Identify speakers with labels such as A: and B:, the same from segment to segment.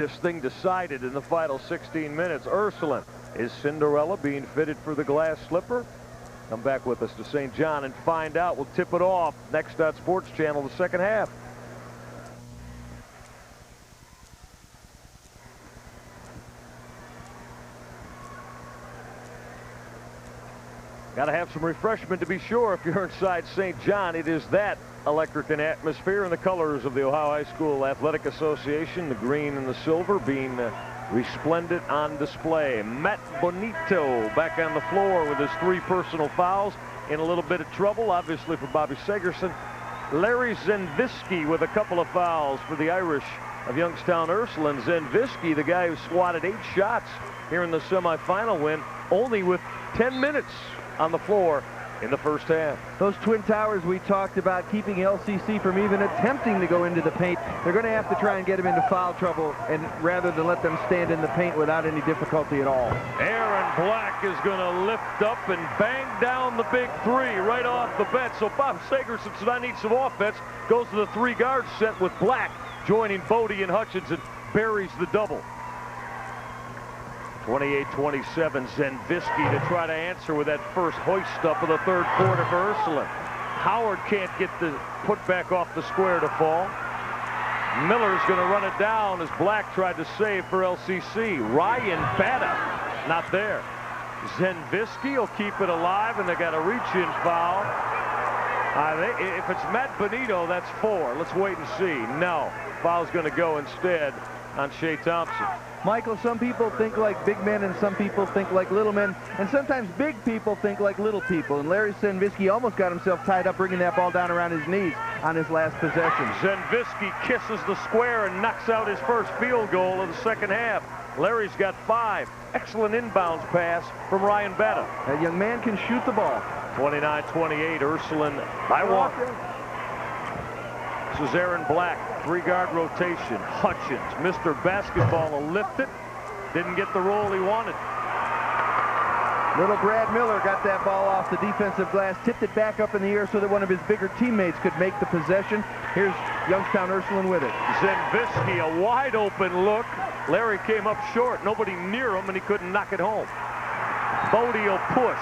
A: This thing decided in the final 16 minutes. Ursuline is Cinderella being fitted for the glass slipper. Come back with us to St. John and find out. We'll tip it off next on Sports Channel, the second half. Got to have some refreshment to be sure if you're inside St. John. It is that electric and atmosphere, and the colors of the Ohio High School Athletic Association, the green and the silver, being resplendent on display. Matt Bonito back on the floor with his 3 personal fouls, in a little bit of trouble, obviously, for Bobby Segerson. Larry Zenvisky with a couple of fouls for the Irish of Youngstown Ursuline. Zenvisky, the guy who swatted 8 shots here in the semifinal win, only with 10 minutes on the floor in the first half.
B: Those Twin Towers we talked about, keeping LCC from even attempting to go into the paint. They're going to have to try and get them into foul trouble, and rather than let them stand in the paint without any difficulty at all.
A: Aaron Black is going to lift up and bang down the big 3 right off the bench. So Bob Segerson tonight needs some offense. Goes to the 3-guard set with Black joining Bodie and Hutchins and buries the double. 28-27, Zenvisky to try to answer with that first hoist up of the third quarter for Ursuline. Howard can't get the putback off the square to fall. Miller's going to run it down as Black tried to save for LCC. Ryan Batta not there. Zenvisky will keep it alive, and they got a reach-in foul. If it's Matt Bonito, that's 4. Let's wait and see. No, foul's going to go instead on Shea Thompson.
B: Michael, some people think like big men and some people think like little men, and sometimes big people think like little people, and Larry Zenvisky almost got himself tied up bringing that ball down around his knees on his last possession.
A: Zenvisky kisses the square and knocks out his first field goal of the second half. Larry's got 5. Excellent inbounds pass from Ryan Batta.
B: That young man can shoot the ball.
A: 29-28, Ursuline by 1. This is Aaron Black, 3-guard rotation. Hutchins, Mr. Basketball, will lift it. Didn't get the roll he wanted.
B: Little Brad Miller got that ball off the defensive glass, tipped it back up in the air so that one of his bigger teammates could make the possession. Here's Youngstown Ursuline with it.
A: Zenvisky, a wide open look. Larry came up short, nobody near him, and he couldn't knock it home. Bodie will push.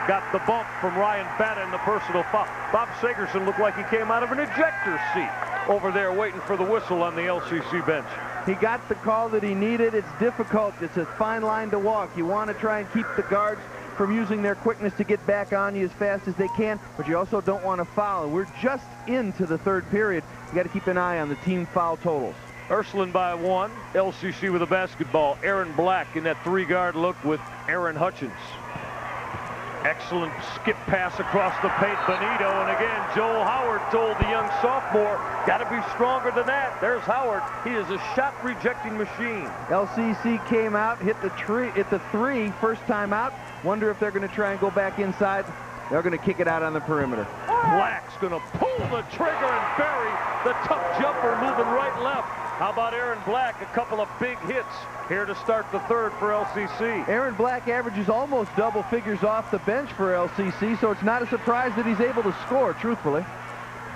A: Got the bump from Ryan Batta in the personal foul. Bob Segerson looked like he came out of an ejector seat over there waiting for the whistle on the LCC bench.
B: He got the call that he needed. It's difficult. It's a fine line to walk. You want to try and keep the guards from using their quickness to get back on you as fast as they can, but you also don't want to foul. We're just into the third period. You got to keep an eye on the team foul totals.
A: Ursuline by 1. LCC with a basketball. Aaron Black in that 3-guard look with Aaron Hutchins. Excellent skip pass across the paint. Bonito, and again, Joel Howard told the young sophomore, got to be stronger than that. There's Howard. He is a shot-rejecting machine.
B: LCC came out, hit the 3 first time out. Wonder if they're going to try and go back inside. They're going to kick it out on the perimeter.
A: Black's going to pull the trigger and bury the tough jumper moving right left. How about Aaron Black? A couple of big hits here to start the third for LCC.
B: Aaron Black averages almost double figures off the bench for LCC, so it's not a surprise that he's able to score, truthfully.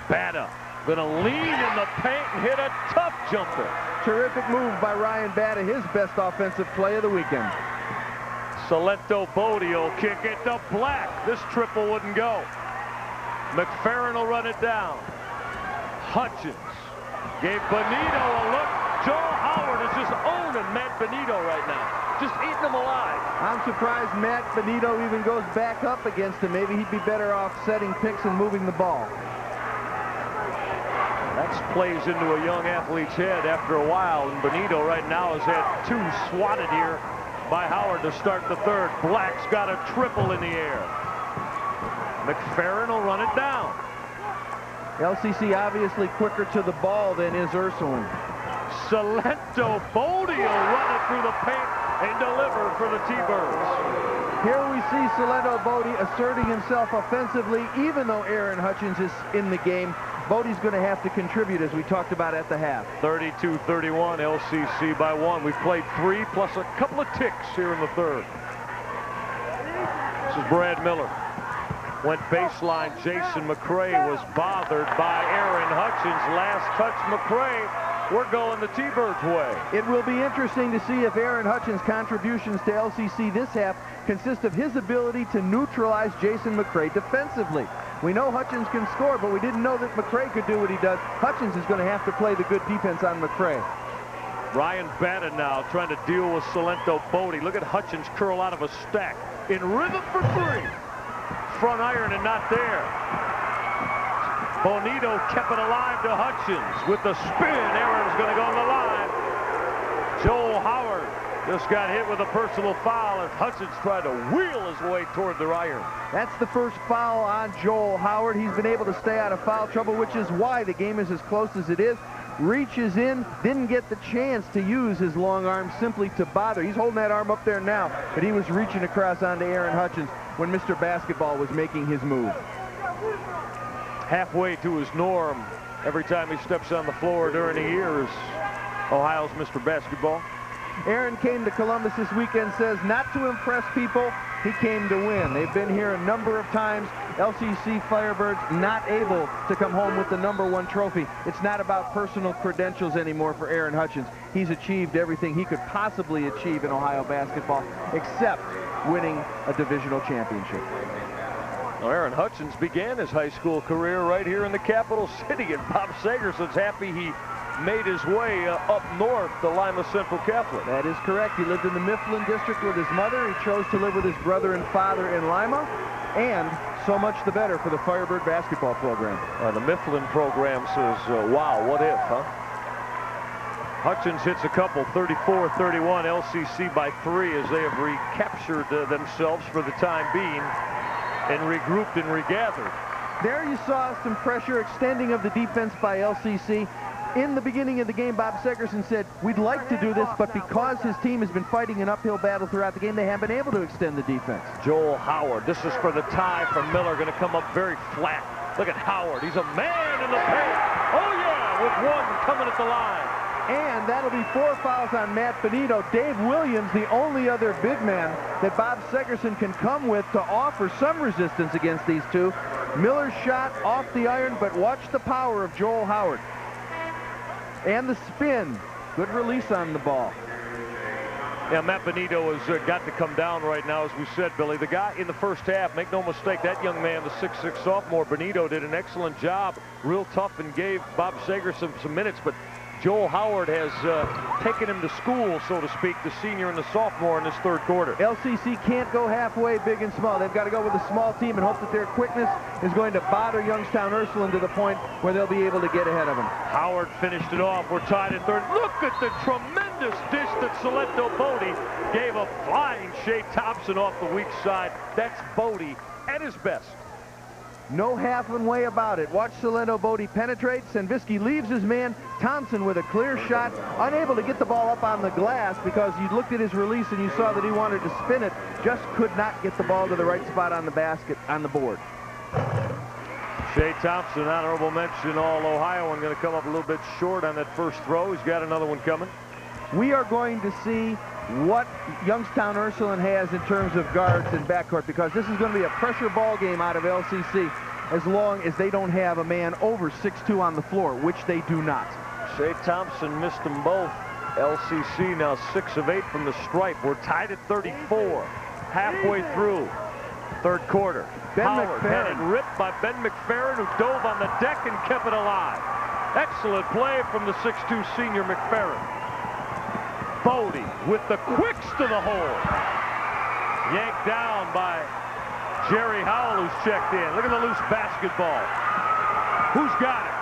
A: Batta going to lean in the paint and hit a tough jumper.
B: Terrific move by Ryan Batta, his best offensive play of the weekend.
A: Salento Bodie will kick it to Black. This triple wouldn't go. McFerrin will run it down. Hutchins gave Bonito a look. Joel Howard is just owning Matt Bonito right now. Just eating him alive.
B: I'm surprised Matt Bonito even goes back up against him. Maybe he'd be better off setting picks and moving the ball.
A: That plays into a young athlete's head after a while, and Bonito right now has had 2 swatted here by Howard to start the third. Black's got a triple in the air. McFerrin will run it down.
B: LCC obviously quicker to the ball than is Ursuline.
A: Salento Bodie will run it through the paint and deliver for the T-Birds.
B: Here we see Salento Bodie asserting himself offensively, even though Aaron Hutchins is in the game. Bodie's going to have to contribute, as we talked about at the half.
A: 32-31, LCC by 1. We've played 3 plus a couple of ticks here in the third. This is Brad Miller. Went baseline. Jason McCray was bothered by Aaron Hutchins. Last touch, McCray we're going the T-Birds way.
B: It will be interesting to see if Aaron Hutchins' contributions to LCC this half consist of his ability to neutralize Jason McCray defensively. We know Hutchins can score, but we didn't know that McCray could do what he does. Hutchins is going to have to play the good defense on McCray.
A: Ryan Batten now trying to deal with Salento Bodie. Look at Hutchins curl out of a stack. In rhythm for three. Front iron and not there. Bonito kept it alive to Hutchins. With the spin, Aaron's going to go on the line. Joel Howard just got hit with a personal foul as Hutchins tried to wheel his way toward the iron.
B: That's the first foul on Joel Howard. He's been able to stay out of foul trouble, which is why the game is as close as it is. Reaches in, didn't get the chance to use his long arm simply to bother. He's holding that arm up there now, but he was reaching across onto Aaron Hutchins when Mr. Basketball was making his move.
A: Halfway to his norm every time he steps on the floor during the year is Ohio's Mr. Basketball.
B: Aaron came to Columbus this weekend, says not to impress people, he came to win. They've been here a number of times. LCC Firebirds not able to come home with the #1 trophy. It's not about personal credentials anymore for Aaron Hutchins. He's achieved everything he could possibly achieve in Ohio basketball, except winning a divisional championship.
A: Well, Aaron Hutchins began his high school career right here in the capital city, and Bob Sagerson's happy he made his way up north to Lima Central Catholic.
B: That is correct. He lived in the Mifflin district with his mother. He chose to live with his brother and father in Lima, and so much the better for the Firebird basketball program.
A: The Mifflin program says, wow, what if, huh? Hutchins hits a couple, 34-31, LCC by 3 as they have recaptured themselves for the time being and regrouped and regathered.
B: There you saw some pressure extending of the defense by LCC. In the beginning of the game, Bob Segerson said, we'd like to do this, but because his team has been fighting an uphill battle throughout the game, they haven't been able to extend the defense.
A: Joel Howard, this is for the tie from Miller, going to come up very flat. Look at Howard, he's a man in the paint. Oh yeah, with one coming at the line.
B: And that'll be 4 fouls on Matt Benito. Dave Williams, the only other big man that Bob Segerson can come with to offer some resistance against these two. Miller's shot off the iron, but watch the power of Joel Howard. And the spin. Good release on the ball.
A: Yeah, Matt Benito has got to come down right now, as we said, Billy. The guy in the first half, make no mistake, that young man, the 6'6" sophomore, Benito, did an excellent job. Real tough and gave Bob Sagerson some minutes, but Joel Howard has taken him to school, so to speak, the senior and the sophomore in this third quarter.
B: LCC can't go halfway big and small. They've got to go with a small team and hope that their quickness is going to bother Youngstown Ursuline to the point where they'll be able to get ahead of them.
A: Howard finished it off. We're tied at third. Look at the tremendous dish that Salento Bodie gave a flying Shea Thompson off the weak side. That's Bodie at his best.
B: No halfway way about it. Watch Salento Bodie penetrate. Sandvisky leaves his man. Thompson with a clear shot, unable to get the ball up on the glass because you looked at his release and you saw that he wanted to spin it. Just could not get the ball to the right spot on the basket, on the board.
A: Shea Thompson, honorable mention, All-Ohioan, going to come up a little bit short on that first throw. He's got another one coming.
B: We are going to see what Youngstown Ursuline has in terms of guards and backcourt, because this is going to be a pressure ball game out of LCC as long as they don't have a man over 6'2" on the floor, which they do not.
A: Shea Thompson missed them both. LCC now 6 of 8 from the stripe. We're tied at 34, halfway through third quarter. Howard had it ripped by Ben McFerrin, who dove on the deck and kept it alive. Excellent play from the 6'2" senior McFerrin. Bodie with the quicks to the hole. Yanked down by Jerry Howell, who's checked in. Look at the loose basketball. Who's got it?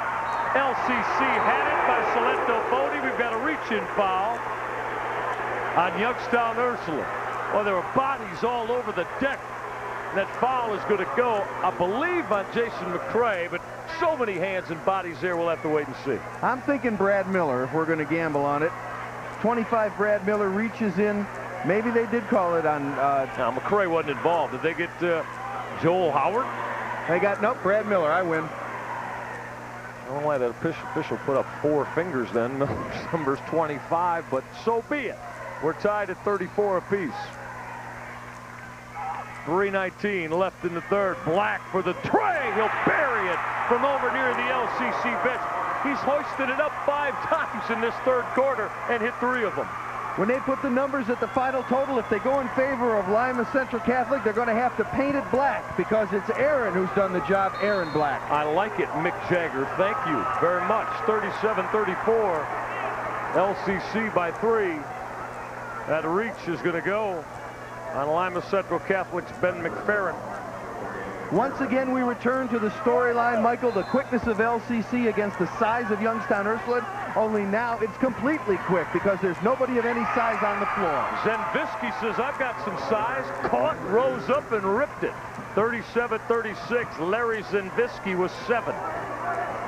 A: LCC had it by Salento Bodie. We've got a reach-in foul on Youngstown Ursuline. Well, there were bodies all over the deck. That foul is going to go, I believe, on Jason McCray, but so many hands and bodies there, we'll have to wait and see.
B: I'm thinking Brad Miller, if we're going to gamble on it. 25 Brad Miller reaches in. Maybe they did call it on...
A: Now, McCray wasn't involved. Did they get Joel Howard?
B: They got, nope, Brad Miller. I win.
A: I don't know why that official put up 4 fingers then. Number's 25, but so be it. We're tied at 34 apiece. 3:19 left in the third. Black for the tray. He'll bury it from over near the LCC bench. He's hoisted it up 5 times in this third quarter and hit 3 of them.
B: When they put the numbers at the final total, if they go in favor of Lima Central Catholic, they're going to have to paint it black because it's Aaron who's done the job, Aaron Black.
A: I like it, Mick Jagger. Thank you very much. 37-34. LCC by 3. That reach is going to go on Lima Central Catholic's Ben McFerrin.
B: Once again, we return to the storyline, Michael, the quickness of LCC against the size of Youngstown Ursuline. Only now it's completely quick because there's nobody of any size on the floor.
A: Zenvisky says, I've got some size. Caught, rose up, and ripped it. 37-36. Larry Zenvisky was 7.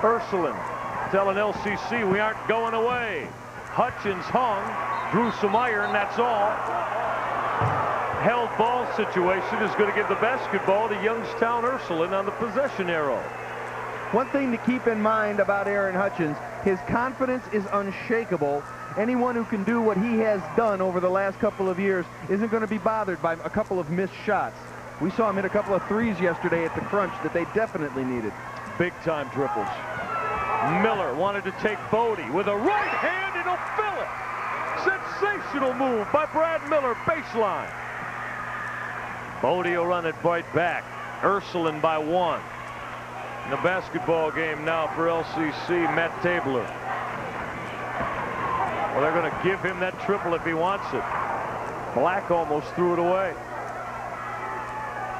A: Ursuline telling LCC we aren't going away. Hutchins hung, drew some iron, that's all. Held ball situation is going to give the basketball to Youngstown Ursuline on the possession arrow.
B: One thing to keep in mind about Aaron Hutchins, his confidence is unshakable. Anyone who can do what he has done over the last couple of years isn't going to be bothered by a couple of missed shots. We saw him hit a couple of threes yesterday at the crunch that they definitely needed.
A: Big-time triples. Miller wanted to take Bodie with a right hand, and he'll fill it. Sensational move by Brad Miller, baseline. Bodie will run it right back. Ursuline by 1. In the basketball game now for LCC, Matt Tabler. Well, they're going to give him that triple if he wants it. Black almost threw it away.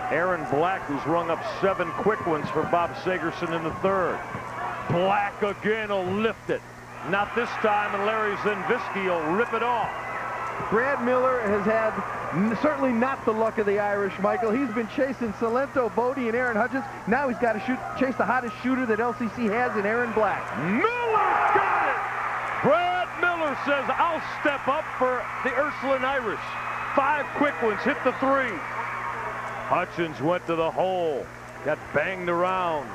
A: Aaron Black, who's rung up 7 quick ones for Bob Sagerson in the third. Black again will lift it. Not this time, and Larry Zenvisky will rip it off.
B: Brad Miller has had certainly not the luck of the Irish, Michael. He's been chasing Salento, Bodie, and Aaron Hutchins. Now he's got to chase the hottest shooter that LCC has in Aaron Black.
A: Miller got it! Brad Miller says, I'll step up for the Ursuline Irish. 5 quick ones, hit the 3. Hutchins went to the hole, got banged around.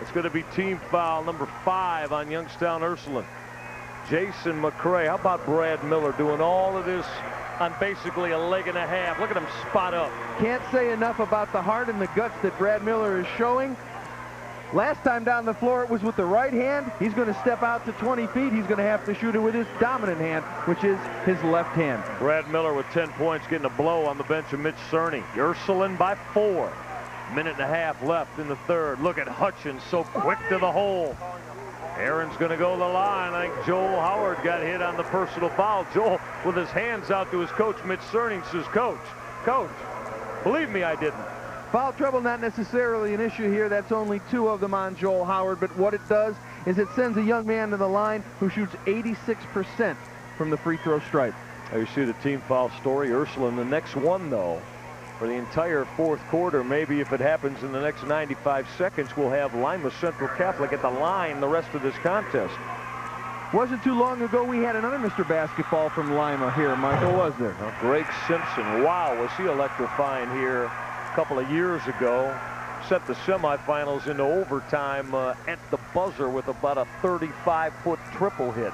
A: It's going to be team foul number 5 on Youngstown Ursuline. Jason McCray. How about Brad Miller doing all of this on basically a leg and a half? Look at him spot up.
B: Can't say enough about the heart and the guts that Brad Miller is showing. Last time down the floor, it was with the right hand. He's going to step out to 20 feet. He's going to have to shoot it with his dominant hand, which is his left hand.
A: Brad Miller with 10 points, getting a blow on the bench of Mitch Cerny. Ursuline by 4. Minute and a half left in the third. Look at Hutchins, so quick to the hole. Aaron's going to go to the line. I think Joel Howard got hit on the personal foul. Joel with his hands out to his coach, Mitch Cerny, says, Coach, believe me, I didn't.
B: Foul trouble not necessarily an issue here. That's only 2 of them on Joel Howard. But what it does is it sends a young man to the line who shoots 86% from the free throw stripe.
A: There you see the team foul story. Ursuline, the next one, though, for the entire 4th quarter. Maybe if it happens in the next 95 seconds, we'll have Lima Central Catholic at the line the rest of this contest.
B: Wasn't too long ago we had another Mr. Basketball from Lima here, Michael, was there?
A: Greg Simpson, wow, was he electrifying here a couple of years ago. Set the semifinals into overtime at the buzzer with about a 35-foot triple hit.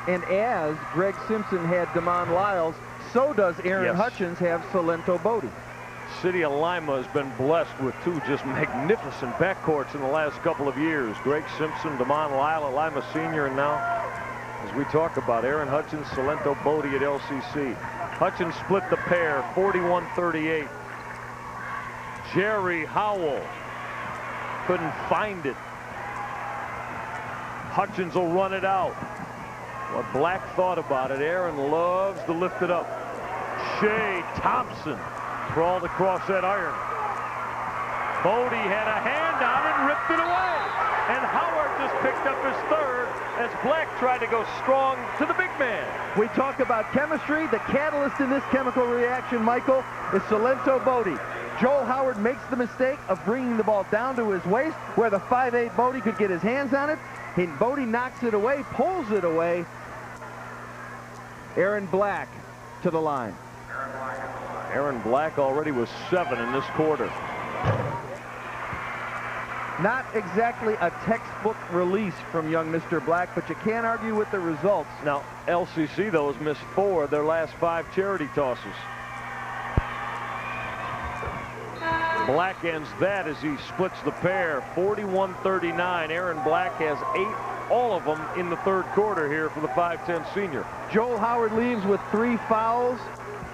B: And as Greg Simpson had Damon Lyles, so does Aaron Hutchins have Salento Bodie.
A: City of Lima has been blessed with 2 just magnificent backcourts in the last couple of years. Greg Simpson, Damon Lyle at Lima Senior, and now, as we talk about, Aaron Hutchins, Salento Bodie at LCC. Hutchins split the pair, 41-38. Jerry Howell couldn't find it. Hutchins will run it out. What Black thought about it, Aaron loves to lift it up. Shea Thompson crawled across that iron. Bodie had a hand on it and ripped it away. And Howard just picked up his 3rd as Black tried to go strong to the big man.
B: We talk about chemistry. The catalyst in this chemical reaction, Michael, is Salento Bodie. Joel Howard makes the mistake of bringing the ball down to his waist where the 5'8" Bodie could get his hands on it. And Bodie knocks it away, pulls it away. Aaron Black to the line.
A: Aaron Black already was 7 in this quarter.
B: Not exactly a textbook release from young Mr. Black, but you can't argue with the results.
A: Now, LCC, though, has missed 4 of their last 5 charity tosses. Black ends that as he splits the pair, 41-39. Aaron Black has 8 all of them in the third quarter here for the 5'10 senior.
B: Joel Howard leaves with 3 fouls.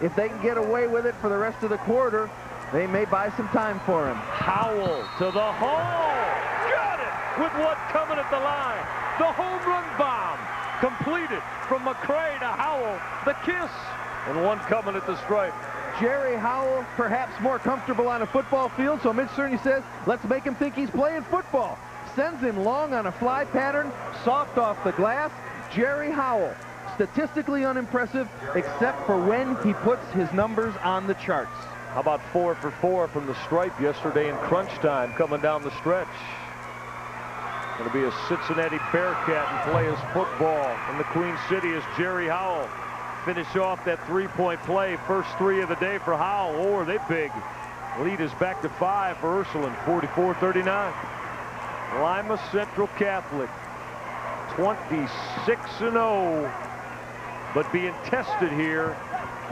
B: If they can get away with it for the rest of the quarter, they may buy some time for him.
A: Howell to the hole. Got it with one coming at the line. The home run bomb completed from McCray to Howell. The kiss. And one coming at the stripe.
B: Jerry Howell perhaps more comfortable on a football field, so Mitch Cerny says, let's make him think he's playing football. Sends him long on a fly pattern, soft off the glass. Jerry Howell, statistically unimpressive, except for when he puts his numbers on the charts.
A: How about 4 for 4 from the stripe yesterday in crunch time coming down the stretch. Going to be a Cincinnati Bearcat and play his football in the Queen City as Jerry Howell finish off that 3-point play. First 3 of the day for Howell. Oh, are they big. Lead is back to 5 for Ursuline, 44-39. Lima Central Catholic, 26-0, but being tested here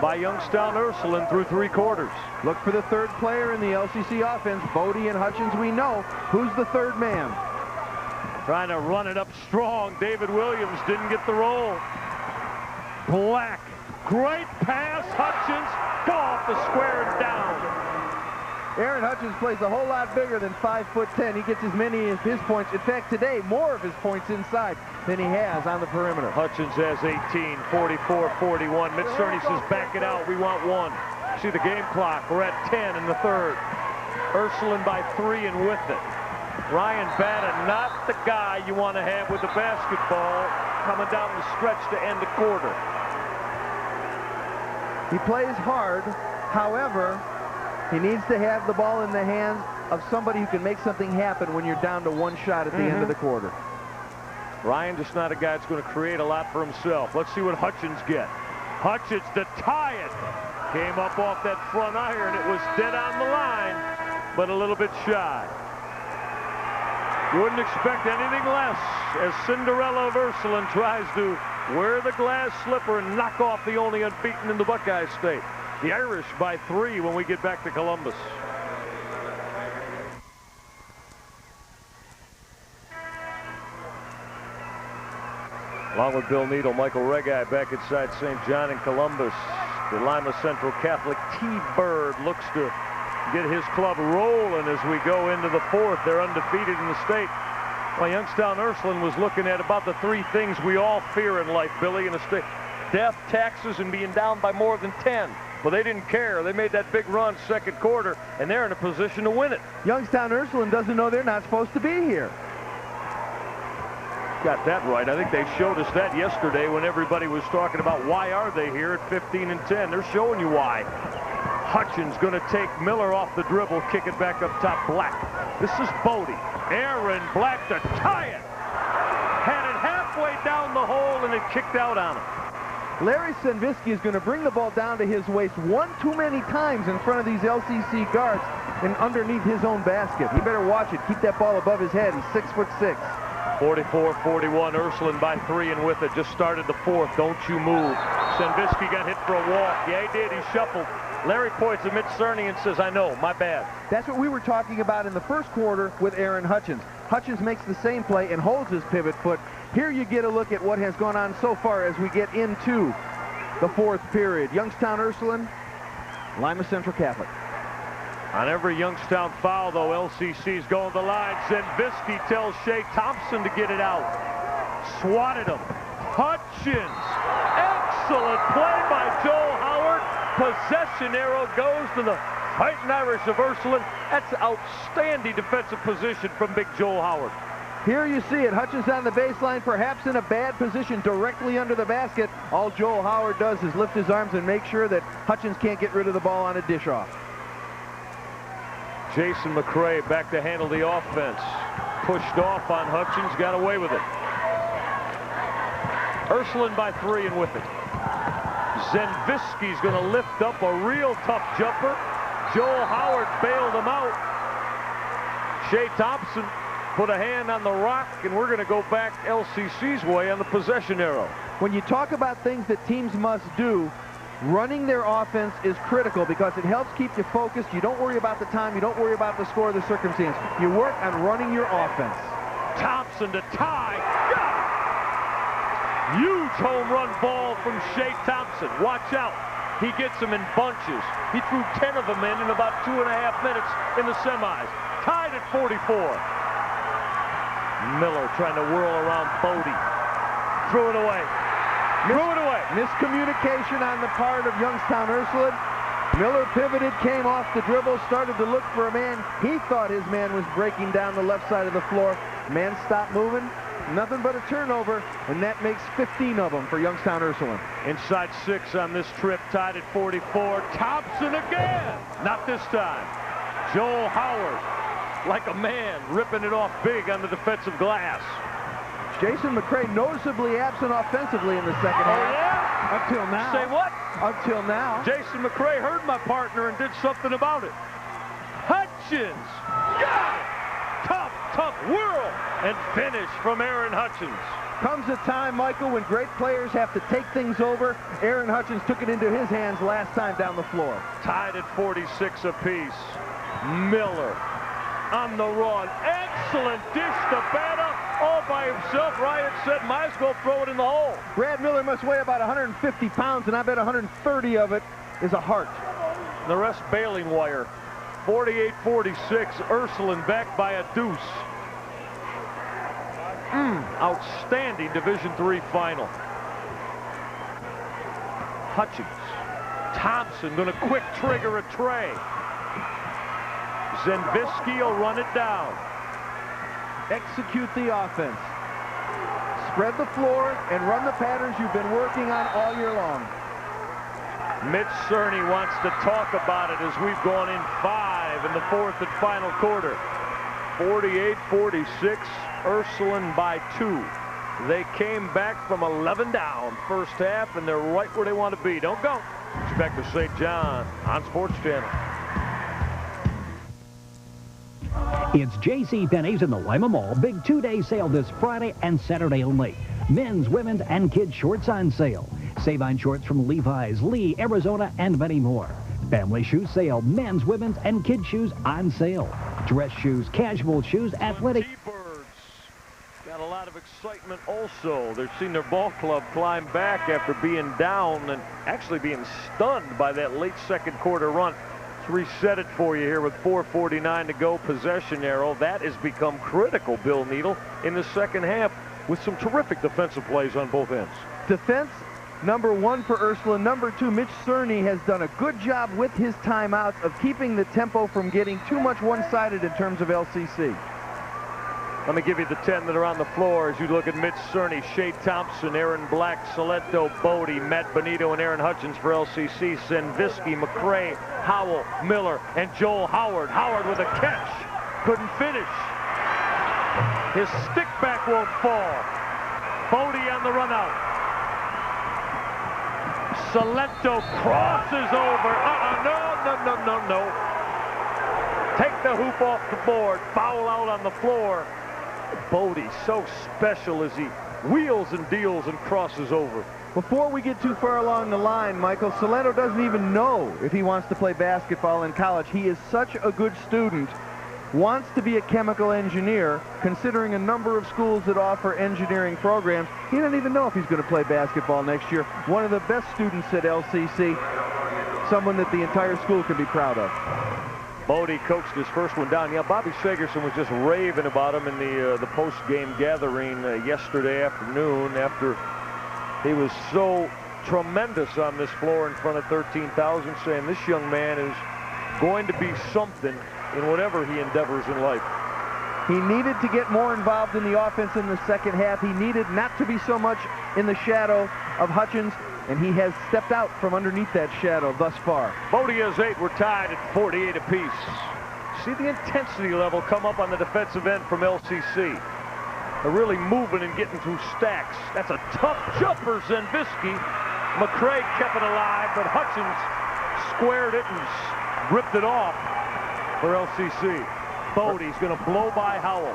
A: by Youngstown Ursuline through 3 quarters.
B: Look for the third player in the LCC offense. Bodie and Hutchins, we know. Who's the third man?
A: Trying to run it up strong. David Williams didn't get the roll. Black, great pass. Hutchins, go off the square and down.
B: Aaron Hutchins plays a whole lot bigger than 5'10". He gets as many of his points. In fact, today, more of his points inside than he has on the perimeter.
A: Hutchins has 18, 44-41. Mitch Cerny says, back it out. We want 1. See the game clock. We're at 10 in the third. Ursuline by 3 and with it. Ryan Batta, not the guy you want to have with the basketball coming down the stretch to end the quarter.
B: He plays hard. However, he needs to have the ball in the hands of somebody who can make something happen when you're down to 1 shot at the end of the quarter.
A: Ryan just not a guy that's going to create a lot for himself. Let's see what Hutchins get. Hutchins to tie it. Came up off that front iron. It was dead on the line, but a little bit shy. You wouldn't expect anything less as Cinderella of Ursuline tries to wear the glass slipper and knock off the only unbeaten in the Buckeye State. The Irish by 3 when we get back to Columbus. Along with Bill Needle, Michael Regai back inside St. John in Columbus. The Lima Central Catholic T-Bird looks to get his club rolling as we go into the 4th. They're undefeated in the state. Well, Youngstown Ursuline was looking at about the 3 things we all fear in life, Billy, in the state. Death, taxes, and being down by more than 10. Well, they didn't care. They made that big run second quarter, and they're in a position to win it.
B: Youngstown Ursuline doesn't know they're not supposed to be here.
A: Got that right. I think they showed us that yesterday when everybody was talking about why are they here at 15 and 10. They're showing you why. Hutchins going to take Miller off the dribble, kick it back up top. Black. This is Bodie. Aaron Black to tie it. Had it halfway down the hole and it kicked out on him.
B: Larry Senvisky is going to bring the ball down to his waist one too many times in front of these LCC guards and underneath his own basket. He better watch it. Keep that ball above his head. He's 6'6".
A: 44-41, Ursuline by 3 and with it. Just started the 4th. Don't you move. Senvisky got hit for a walk. Yeah, he did. He shuffled. Larry points at Mitch Cerny and says, I know, my bad.
B: That's what we were talking about in the first quarter with Aaron Hutchins. Hutchins makes the same play and holds his pivot foot. Here you get a look at what has gone on so far as we get into the 4th period. Youngstown Ursuline, Lima Central Catholic.
A: On every Youngstown foul, though, LCC's going the line. Senvisky tells Shea Thompson to get it out. Swatted him. Hutchins. Excellent play by Joel Howard. Possession arrow goes to the Fighting Irish of Ursuline. That's outstanding defensive position from Big Joel Howard.
B: Here you see it. Hutchins on the baseline, perhaps in a bad position directly under the basket. All Joel Howard does is lift his arms and make sure that Hutchins can't get rid of the ball on a dish-off.
A: Jason McCray back to handle the offense. Pushed off on Hutchins, got away with it. Ursuline by 3 and with it. Senvisky's going to lift up a real tough jumper. Joel Howard bailed him out. Shea Thompson put a hand on the rock, and we're going to go back LCC's way on the possession arrow.
B: When you talk about things that teams must do, running their offense is critical because it helps keep you focused. You don't worry about the time. You don't worry about the score or the circumstance. You work on running your offense.
A: Thompson to tie. Got Huge home run ball from Shea Thompson. Watch out. He gets them in bunches. He threw 10 of them in about 2.5 minutes in the semis. Tied at 44. Miller trying to whirl around Bodie. Threw it away. Threw it away.
B: Miscommunication on the part of Youngstown Ursuline. Miller pivoted, came off the dribble, started to look for a man. He thought his man was breaking down the left side of the floor. Man stopped moving. Nothing but a turnover, and that makes 15 of them for Youngstown Ursuline.
A: Inside 6 on this trip, tied at 44. Thompson again. Not this time. Joel Howard, like a man, ripping it off big on the defensive glass.
B: Jason McCray noticeably absent offensively in the second half.
A: Yeah?
B: Until now.
A: Say what?
B: Until now.
A: Jason McCray heard my partner and did something about it. Hutchins. Got it. Tough whirl and finish from Aaron Hutchins.
B: Comes a time, Michael, when great players have to take things over. Aaron Hutchins took it into his hands last time down the floor.
A: Tied at 46 apiece. Miller on the run. Excellent dish to Betta. All by himself. Ryan said, might as well throw it in the hole.
B: Brad Miller must weigh about 150 pounds, and I bet 130 of it is a heart.
A: The rest bailing wire. 48-46. Ursuline back by a deuce. Outstanding Division III final. Hutchins. Thompson going to quick trigger a tray. Zenvisky will run it down.
B: Execute the offense. Spread the floor and run the patterns you've been working on all year long.
A: Mitch Cerny wants to talk about it as we've gone in 5 in the 4th and final quarter. 48-46, Ursuline by 2. They came back from 11 down first half, and they're right where they want to be. Don't go. Inspector St. John on Sports Channel.
C: It's JCPenney's in the Lima Mall. Big 2-day sale this Friday and Saturday only. Men's, women's, and kids' shorts on sale. Save on shorts from Levi's, Lee, Arizona, and many more. Family shoe sale. Men's, women's, and kids' shoes on sale. Dress shoes, casual shoes, athletic.
A: T-Birds got a lot of excitement also. They've seen their ball club climb back after being down and actually being stunned by that late second quarter run. Let's reset it for you here with 4:49 to go. Possession arrow. That has become critical, Bill Needle, in the second half with some terrific defensive plays on both ends.
B: Defense, number 1 for Ursuline. Number 2, Mitch Cerny has done a good job with his timeouts of keeping the tempo from getting too much one-sided in terms of LCC.
A: Let me give you the 10 that are on the floor as you look at Mitch Cerny, Shea Thompson, Aaron Black, Salento, Bodie, Matt Benito, and Aaron Hutchins for LCC. Zenvisky, McCray, Howell, Miller, and Joel Howard. Howard with a catch. Couldn't finish. His stick back won't fall. Bodie on the run out. Salento crosses over. No. Take the hoop off the board. Foul out on the floor. Bodie so special as he wheels and deals and crosses over.
B: Before we get too far along the line, Michael, Salento doesn't even know if he wants to play basketball in college. He is such a good student, wants to be a chemical engineer, considering a number of schools that offer engineering programs. He doesn't even know if he's going to play basketball next year. One of the best students at LCC, someone that the entire school can be proud of.
A: Bodie coached his first one down. Yeah, Bobby Sagerson was just raving about him in the post-game gathering yesterday afternoon after he was so tremendous on this floor in front of 13,000, saying this young man is going to be something in whatever he endeavors in life.
B: He needed to get more involved in the offense in the second half. He needed not to be so much in the shadow of Hutchins, and he has stepped out from underneath that shadow thus far.
A: Bodie has 8. We're tied at 48 apiece. See the intensity level come up on the defensive end from LCC. They're really moving and getting through stacks. That's a tough jumper, Zenvisky. McCray kept it alive, but Hutchins squared it and ripped it off for LCC. Bodie's going to blow by Howell.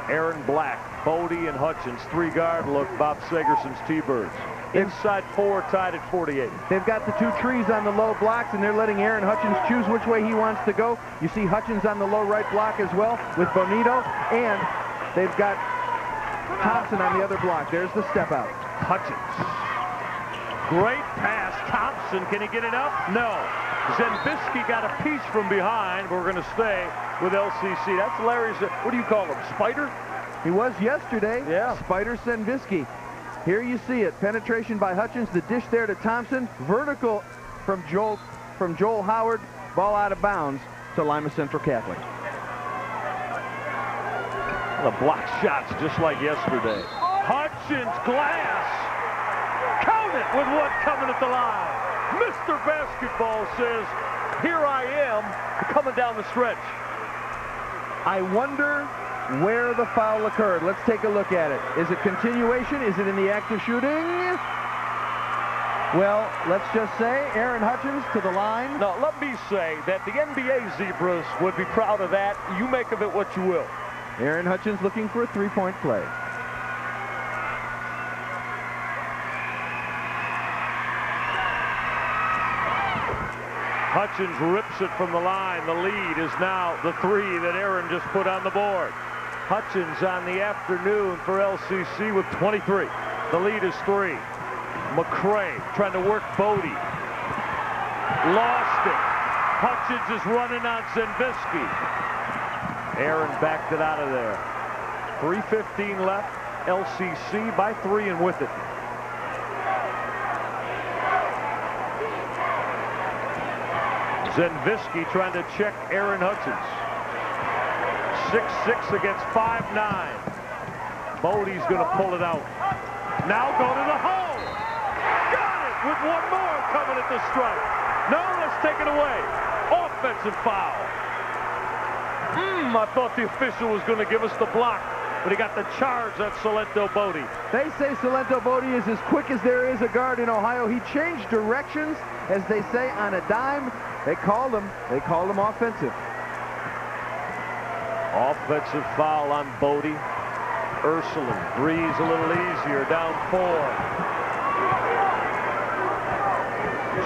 A: Aaron Black, Bodie, and Hutchins. 3-guard look, Bob Sagerson's T-Birds. Inside 4, tied at 48.
B: They've got the 2 trees on the low blocks, and they're letting Aaron Hutchins choose which way he wants to go. You see Hutchins on the low right block as well with Bonito, and they've got Thompson on the other block. There's the step out.
A: Hutchins. Great pass. Thompson, can he get it up? No. Zenvisky got a piece from behind. We're going to stay with LCC. That's Larry's, what do you call him, Spider?
B: He was yesterday.
A: Yeah.
B: Spider Zenvisky. Here you see it. Penetration by Hutchins. The dish there to Thompson. Vertical from Joel Howard. Ball out of bounds to Lima Central Catholic.
A: The block shots just like yesterday. Hutchins, glass. Count it with one coming at the line. Mr. Basketball says, here I am coming down the stretch.
B: I wonder where the foul occurred. Let's take a look at it. Is it continuation? Is it in the act of shooting? Well, let's just say Aaron Hutchins to the line.
A: Now, let me say that the NBA Zebras would be proud of that. You make of it what you will.
B: Aaron Hutchins looking for a three-point play.
A: Hutchins rips it from the line. The lead is now the three that Aaron just put on the board. Hutchins on the afternoon for LCC with 23. The lead is 3. McCray trying to work Bodie. Lost it. Hutchins is running on Zenvisky. Aaron backed it out of there. 3:15 left. LCC by 3 and with it. Zenvisky trying to check Aaron Hutchins. 6'6" against 5'9". Bodie's going to pull it out. Now go to the hole. Got it with one more coming at the strike. No, let's take it away. Offensive foul. I thought the official was going to give us the block, but he got the charge at Salento Bodie.
B: They say Salento Bodie is as quick as there is a guard in Ohio. He changed directions, as they say, on a dime. They called him offensive.
A: Offensive foul on Bodie. Ursuline breathes a little easier, down 4.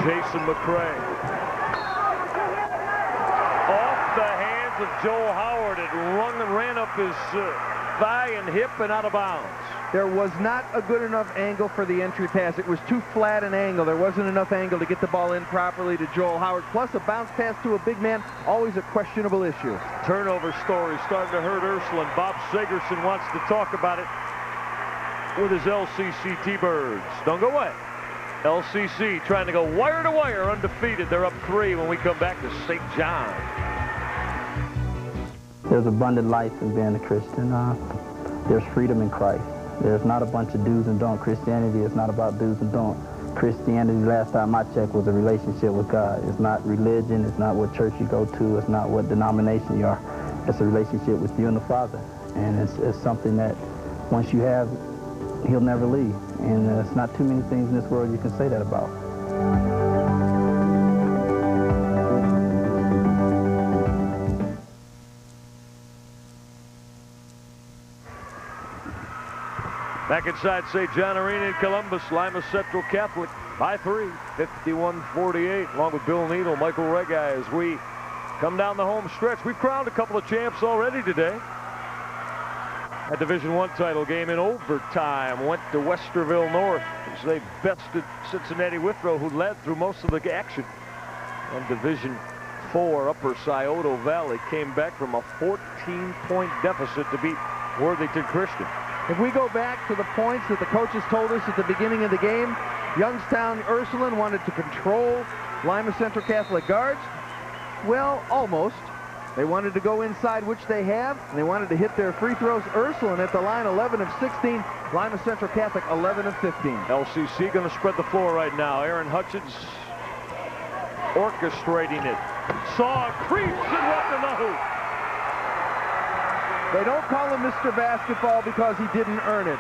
A: Jason McCray. Off the hands of Joel Howard. It ran up his thigh and hip and out of bounds.
B: There was not a good enough angle for the entry pass. It was too flat an angle. There wasn't enough angle to get the ball in properly to Joel Howard. Plus a bounce pass to a big man, always a questionable issue.
A: Turnover story starting to hurt Ursuline. Bob Sagerson wants to talk about it with his LCC T-Birds. Don't go away. LCC trying to go wire to wire, undefeated. They're up 3 when we come back to St. John.
D: There's abundant life in being a Christian. There's freedom in Christ. There's not a bunch of do's and don'ts. Christianity is not about do's and don'ts. Christianity, last time I checked, was a relationship with God. It's not religion. It's not what church you go to. It's not what denomination you are. It's a relationship with you and the Father. And it's something that once you have, He'll never leave. And there's not too many things in this world you can say that about.
A: Back inside St. John Arena in Columbus, Lima Central Catholic by 3, 51-48, along with Bill Needle, Michael Regai, as we come down the home stretch. We've crowned a couple of champs already today. A Division I title game in overtime went to Westerville North as they bested Cincinnati Withrow, who led through most of the action. And Division IV Upper Scioto Valley came back from a 14-point deficit to beat Worthington Christian.
B: If we go back to the points that the coaches told us at the beginning of the game, Youngstown Ursuline wanted to control Lima Central Catholic guards. Well, almost. They wanted to go inside, which they have, and they wanted to hit their free throws. Ursuline at the line, 11 of 16. Lima Central Catholic, 11 of 15.
A: LCC going to spread the floor right now. Aaron Hutchins orchestrating it. Saw creeps and went to the hoop.
B: They don't call him Mr. Basketball because he didn't earn it.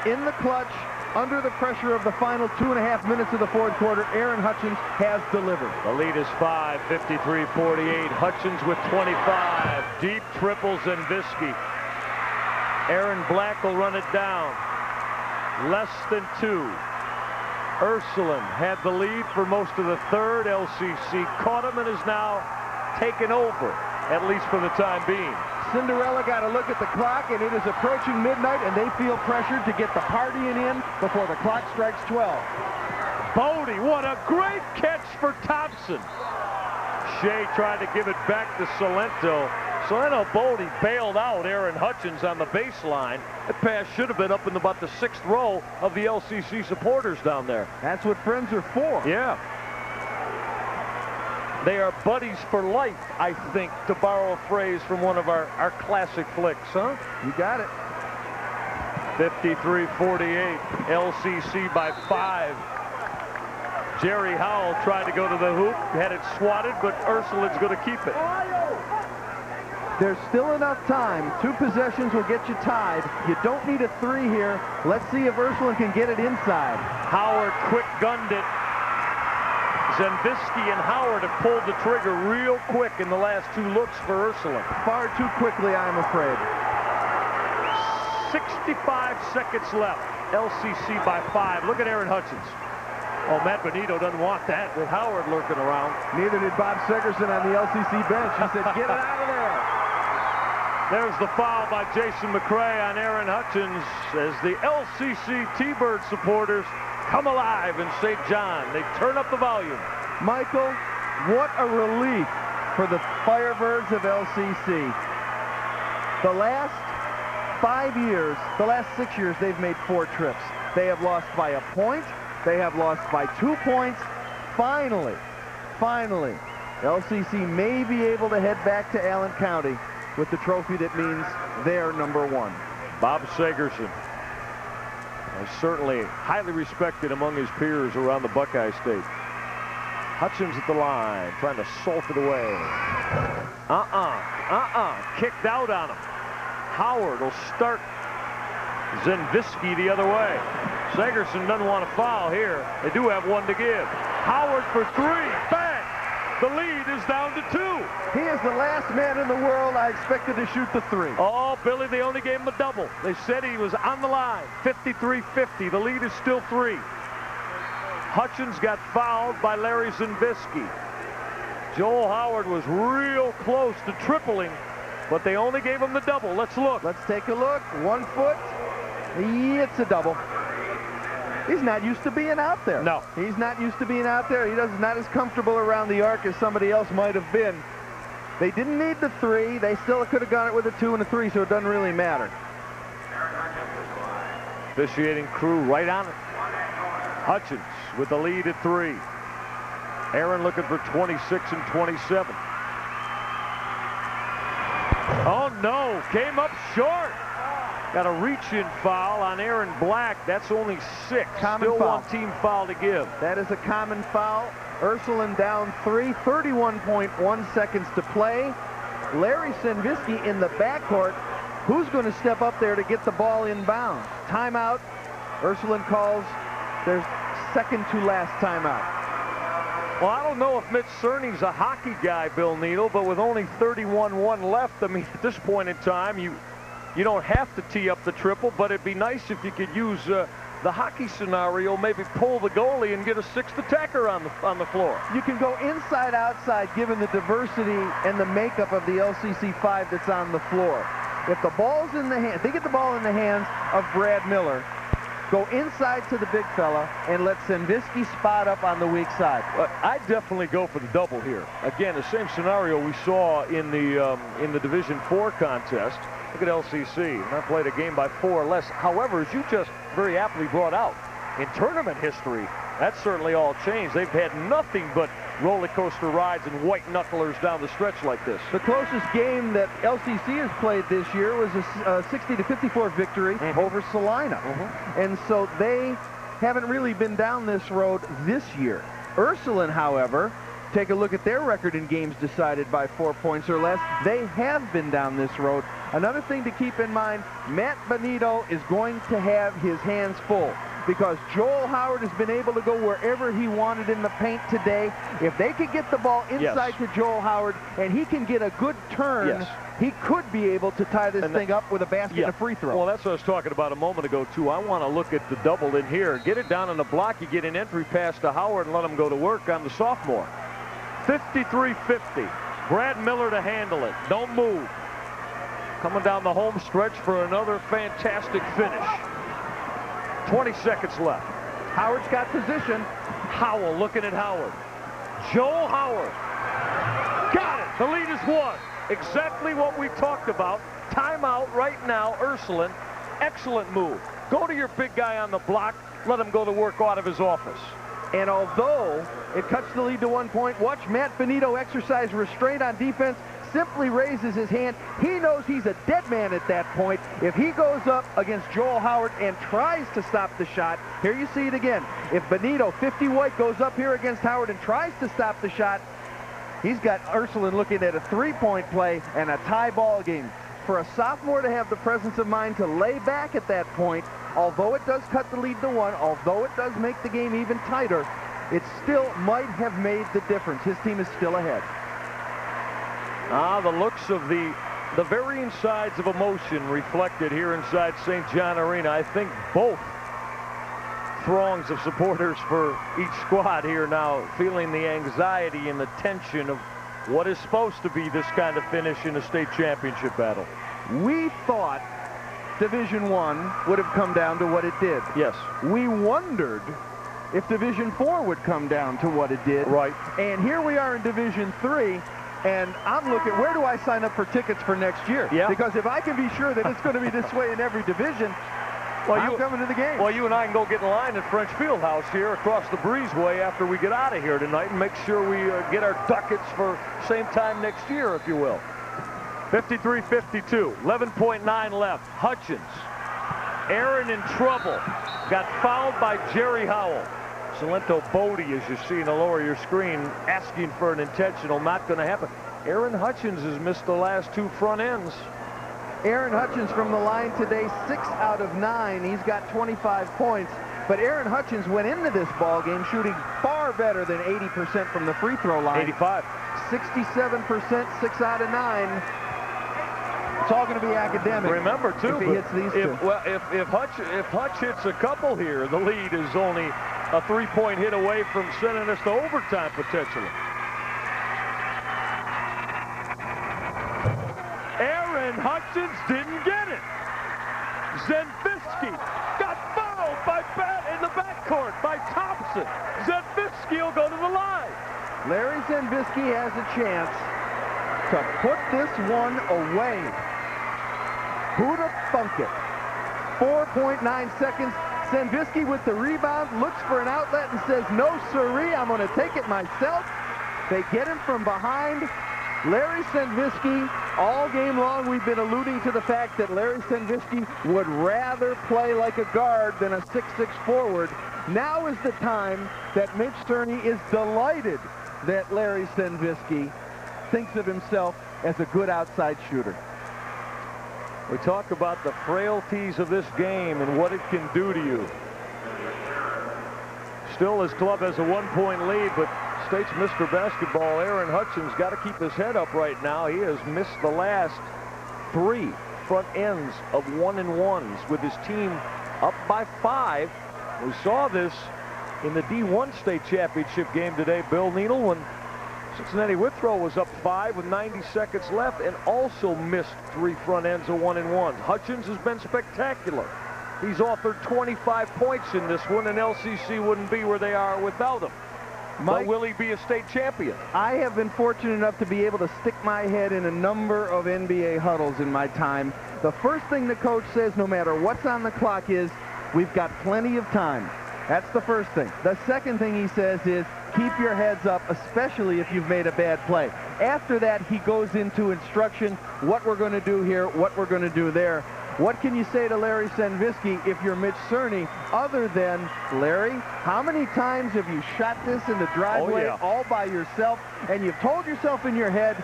B: In the clutch, under the pressure of the final 2.5 minutes of the fourth quarter, Aaron Hutchins has delivered.
A: The lead is 5, 53-48. Hutchins with 25. Deep triples and Zenvisky. Aaron Black will run it down. Less than 2. Ursuline had the lead for most of the third. LCC caught him and is now taken over, at least for the time being.
B: Cinderella got a look at the clock, and it is approaching midnight, and they feel pressured to get the partying in before the clock strikes 12.
A: Bodie, what a great catch for Thompson. Shea tried to give it back to Salento. Salento Bodie bailed out Aaron Hutchins on the baseline. That pass should have been up in about the 6th row of the LCC supporters down there.
B: That's what friends are for.
A: Yeah. They are buddies for life, I think, to borrow a phrase from one of our classic flicks, huh?
B: You got it.
A: 53-48, LCC by 5. Jerry Howell tried to go to the hoop, had it swatted, but Ursuline's going to keep it.
B: There's still enough time. 2 possessions will get you tied. You don't need a 3 here. Let's see if Ursuline can get it inside.
A: Howard quick gunned it. Zenvisky and Howard have pulled the trigger real quick in the last 2 looks for Ursuline.
B: Far too quickly, I'm afraid.
A: 65 seconds left. LCC by 5. Look at Aaron Hutchins. Oh, Matt Benito doesn't want that with Howard lurking around.
B: Neither did Bob Segerson on the LCC bench. He said, get it out of there.
A: There's the foul by Jason McCray on Aaron Hutchins as the LCC T-Bird supporters come alive in St. John. They turn up the volume.
B: Michael, what a relief for the Firebirds of LCC. The last 5 years, the last 6 years, they've made 4 trips. They have lost by a point. They have lost by 2 points. Finally, LCC may be able to head back to Allen County with the trophy that means they're #1.
A: Bob Segerson is certainly highly respected among his peers around the Buckeye State. Hutchins at the line, trying to salt it away. Kicked out on him. Howard will start Zenvisky the other way. Segerson doesn't want to foul here. They do have 1 to give. Howard for 3. Bang! The lead is down to 2.
B: He is the last man in the world I expected to shoot the 3.
A: Oh, Billy, they only gave him a double. They said he was on the line. 53-50. The lead is still 3. Hutchins got fouled by Larry Zenvisky. Joel Howard was real close to tripling, but they only gave him the double. Let's look.
B: Let's take a look. 1 foot. It's a double. He's not used to being out there.
A: No.
B: He's not used to being out there. He's not as comfortable around the arc as somebody else might have been. They didn't need the 3. They still could have got it with a 2 and a 3, so it doesn't really matter.
A: Officiating crew right on it. Hutchins with the lead at 3. Aaron looking for 26 and 27. Oh, no. Came up short. Got a reach-in foul on Aaron Black. That's only 6.
B: Common
A: Still
B: foul.
A: 1 team foul to give.
B: That is a common foul. Ursuline down 3, 31.1 seconds to play. Larry Zenvisky in the backcourt. Who's going to step up there to get the ball inbounds? Timeout. Ursuline calls their second to last timeout.
A: Well, I don't know if Mitch Cerney's a hockey guy, Bill Needle, but with only 31-1 left, I mean, at this point in time, you don't have to tee up the triple, but it'd be nice if you could use the hockey scenario, maybe pull the goalie and get a 6th attacker on the floor.
B: You can go inside, outside, given the diversity and the makeup of the LCC 5 that's on the floor. If the ball's in the hand, they get the ball in the hands of Brad Miller, go inside to the big fella and let Zenvisky spot up on the weak side.
A: I'd definitely go for the double here. Again, the same scenario we saw in the Division 4 contest. Look at LCC. Not played a game by 4 or less. However, as you just very aptly brought out, in tournament history, that's certainly all changed. They've had nothing but roller coaster rides and white knucklers down the stretch like this.
B: The closest game that LCC has played this year was a 60-54 victory over Salina. And so they haven't really been down this road this year. Ursuline, however, take a look at their record in games decided by 4 points or less. They have been down this road. Another thing to keep in mind, Matt Benito is going to have his hands full because Joel Howard has been able to go wherever he wanted in the paint today. If they could get the ball inside to Joel Howard and he can get a good turn, he could be able to tie this thing up with a basket and a free throw.
A: Well, that's what I was talking about a moment ago, too. I want to look at the double in here. Get it down on the block. You get an entry pass to Howard and let him go to work on the sophomore. 53-50. Brad Miller to handle it. Don't move. coming down the home stretch for another fantastic finish. 20 seconds left.
B: Howard's got position.
A: Howell looking at Howard. Joe Howard. Got it. The lead is 1. Exactly what we talked about. Timeout right now, Ursuline. Excellent move. Go to your big guy on the block. Let him go to work out of his office.
B: And although it cuts the lead to 1 point, watch Matt Benito exercise restraint on defense. Simply raises his hand. He knows he's a dead man at that point. If he goes up against Joel Howard and tries to stop the shot, here you see it again. If Benito, 50 White, goes up here against Howard and tries to stop the shot, he's got Ursuline looking at a 3-point play and a tie ball game. For a sophomore to have the presence of mind to lay back at that point, although it does cut the lead to 1, although it does make the game even tighter, it still might have made the difference. His team is still ahead.
A: The looks of the varying sides of emotion reflected here inside St. John Arena. I think both throngs of supporters for each squad here now feeling the anxiety and the tension of what is supposed to be this kind of finish in a state championship battle.
B: We thought Division I would have come down to what it did.
A: Yes.
B: We wondered if Division IV would come down to what it did.
A: Right.
B: And here we are in Division III, and I'm looking, where do I sign up for tickets for next year?
A: Yeah.
B: Because if I can be sure that it's going to be this way in every division, I'm coming to the game.
A: Well, you and I can go get in line at French Fieldhouse here across the breezeway after we get out of here tonight and make sure we get our ducats for same time next year, if you will. 53-52, 11.9 left. Hutchins. Aaron in trouble. Got fouled by Jerry Howell. Salento Bodie, as you see in the lower of your screen, asking for an intentional. Not going to happen. Aaron Hutchins has missed the last 2 front ends.
B: Aaron Hutchins from the line today, 6 out of 9. He's got 25 points. But Aaron Hutchins went into this ball game shooting far better than 80% from the free throw line.
A: 85.
B: 67%, 6 out of 9. It's all going to be academic.
A: Remember, too,
B: if he hits these two.
A: If Hutch hits a couple here, the lead is only a 3-point hit away from sending us to overtime potentially. Aaron Hutchins didn't get it. Zenvisky got fouled by in the backcourt by Thompson. Zenvisky will go to the line.
B: Larry Zenvisky has a chance to put this one away. Who'd have thunk it? 4.9 seconds. Zenvisky with the rebound, looks for an outlet and says, no siree, I'm going to take it myself. They get him from behind. Larry Zenvisky, all game long we've been alluding to the fact that Larry Zenvisky would rather play like a guard than a 6'6" forward. Now is the time that Mitch Cerny is delighted that Larry Zenvisky thinks of himself as a good outside shooter.
A: We talk about the frailties of this game and what it can do to you. Still, his club has a 1-point lead, but State's Mr. Basketball, Aaron Hutchins, got to keep his head up right now. He has missed the last 3 front ends of 1-and-1s with his team up by 5. We saw this in the D1 state championship game today, Bill Needle, when Cincinnati Withrow was up 5 with 90 seconds left and also missed 3 front ends of 1-and-1s. Hutchins has been spectacular. He's authored 25 points in this one, and LCC wouldn't be where they are without him. Mike, but will he be a state champion?
B: I have been fortunate enough to be able to stick my head in a number of NBA huddles in my time. The first thing the coach says, no matter what's on the clock, is we've got plenty of time. That's the first thing. The second thing he says is keep your heads up, especially if you've made a bad play. After that, he goes into instruction, what we're going to do here, what we're going to do there. What can you say to Larry Zenvisky if you're Mitch Cerny, other than, Larry, how many times have you shot this in the driveway all by yourself, and you've told yourself in your head,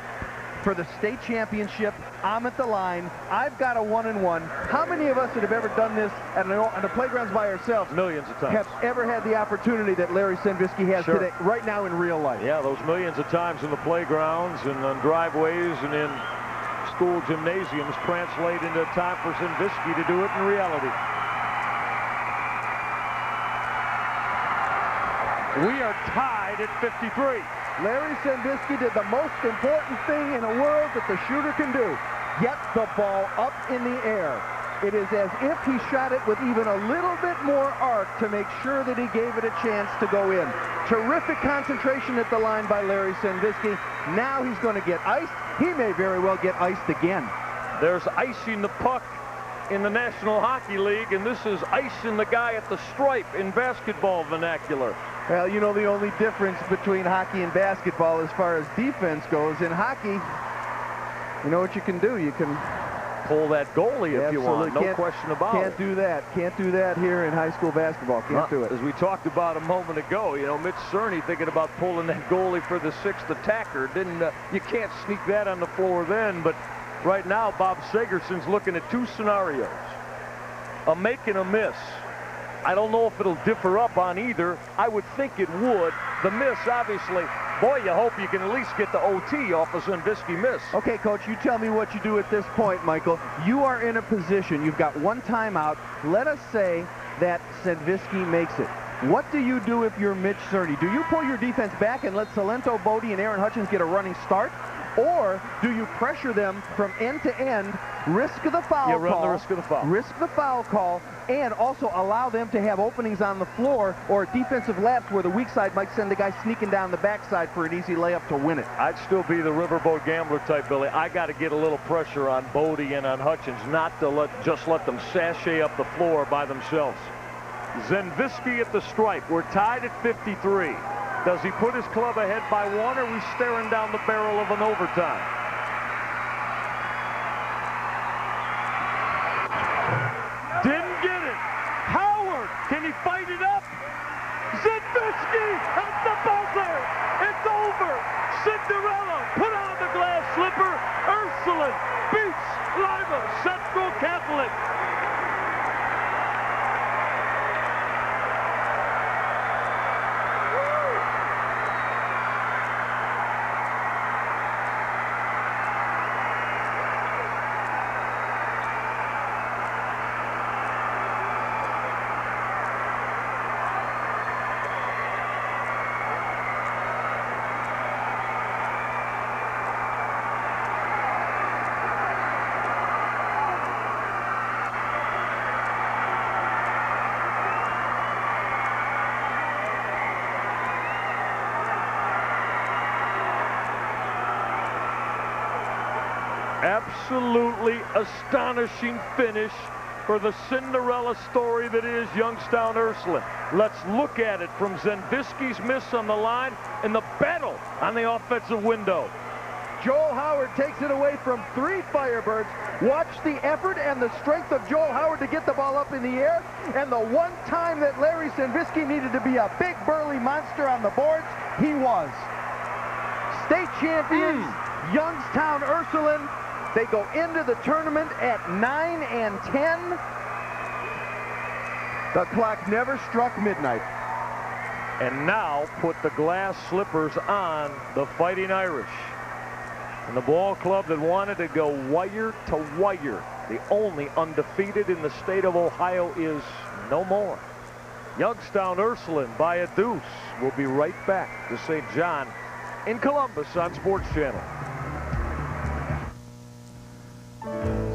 B: for the state championship, I'm at the line, I've got a 1-and-1. How many of us that have ever done this on the playgrounds by ourselves
A: millions of times
B: have ever had the opportunity that Larry Zenvisky has today, right now in real life?
A: Yeah, those millions of times in the playgrounds and on driveways and in school gymnasiums translate into time for Zenvisky to do it in reality. We are tied at 53.
B: Larry Zenvisky did the most important thing in the world that the shooter can do. get the ball up in the air. It is as if he shot it with even a little bit more arc to make sure that he gave it a chance to go in. Terrific concentration at the line by Larry Sandvisky. Now he's going to get iced. He may very well get iced again.
A: There's icing the puck in the National Hockey League, and this is icing the guy at the stripe in basketball vernacular.
B: Well, you know, the only difference between hockey and basketball as far as defense goes, in hockey, you know what you can do? You can
A: pull that goalie if you want, no question about it.
B: Can't do that. Can't do that here in high school basketball. Can't do it.
A: As we talked about a moment ago, you know, Mitch Cerny thinking about pulling that goalie for the 6th attacker. You can't sneak that on the floor then, but right now Bob Sagerson's looking at 2 scenarios. A make and a miss. I don't know if it'll differ up on either. I would think it would. The miss, obviously, boy, you hope you can at least get the OT off a Sandvisky miss.
B: Okay, Coach, you tell me what you do at this point, Michael. You are in a position, you've got 1 timeout. Let us say that Sandvisky makes it. What do you do if you're Mitch Cerny? Do you pull your defense back and let Salento, Bodie, and Aaron Hutchins get a running start? Or do you pressure them from end to end, risk the foul call?
A: You run the risk of the foul.
B: Risk the foul call, and also allow them to have openings on the floor or defensive laps where the weak side might send the guy sneaking down the backside for an easy layup to win it.
A: I'd still be the riverboat gambler type, Billy. I got to get a little pressure on Bodie and on Hutchins, not to just let them sashay up the floor by themselves. Sandvisky at the stripe. We're tied at 53. Does he put his club ahead by 1, or are we staring down the barrel of an overtime? Didn't get it. Howard, can he fight it up? Sandvisky at the buzzer. It's over. Cinderella put on the glass slipper. Ursuline beats Lima Central Catholic. Absolutely astonishing finish for the Cinderella story that is Youngstown Ursuline. Let's look at it from Sandvisky's miss on the line and the battle on the offensive window.
B: Joel Howard takes it away from 3 Firebirds. Watch the effort and the strength of Joel Howard to get the ball up in the air. And the one time that Larry Sandvisky needed to be a big burly monster on the boards, he was. State champions, Youngstown Ursuline. They go into the tournament at 9-10. The clock never struck midnight.
A: And now put the glass slippers on the Fighting Irish. And the ball club that wanted to go wire to wire, the only undefeated in the state of Ohio, is no more. Youngstown Ursuline by a deuce. We'll be right back to St. John in Columbus on Sports Channel.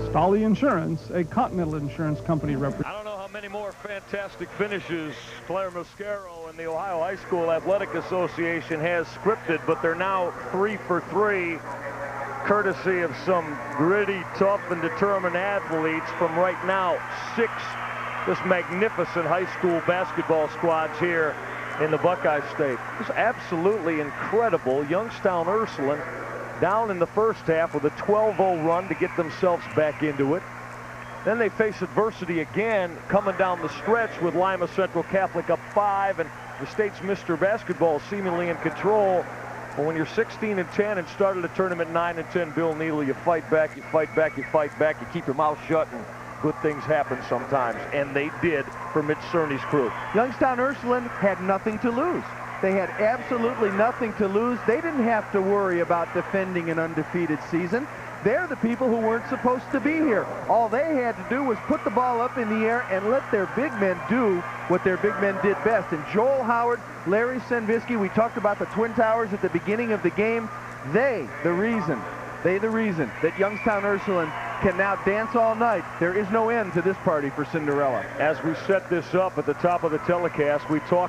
E: Stolly Insurance, a Continental Insurance Company representative.
A: I don't know how many more fantastic finishes Claire Mascaro and the Ohio High School Athletic Association has scripted, but they're now 3 for 3, courtesy of some gritty, tough, and determined athletes from right now 6 just magnificent high school basketball squads here in the Buckeye State. It's absolutely incredible. Youngstown Ursuline down in the first half with a 12-0 run to get themselves back into it. Then they face adversity again coming down the stretch with Lima Central Catholic up 5, and the state's Mr. Basketball seemingly in control. But when you're 16-10 and started a tournament 9-10, Bill Neely, you fight back, you fight back, you fight back, you keep your mouth shut, and good things happen sometimes. And they did for Mitch Cerny's crew.
B: Youngstown Ursuline had nothing to lose. They had absolutely nothing to lose. They didn't have to worry about defending an undefeated season. They're the people who weren't supposed to be here. All they had to do was put the ball up in the air and let their big men do what their big men did best. And Joel Howard, Larry Sandvisky, we talked about the Twin Towers at the beginning of the game. They, the reason They the reason that Youngstown Ursuline can now dance all night. There is no end to this party for Cinderella.
A: As we set this up at the top of the telecast, we talked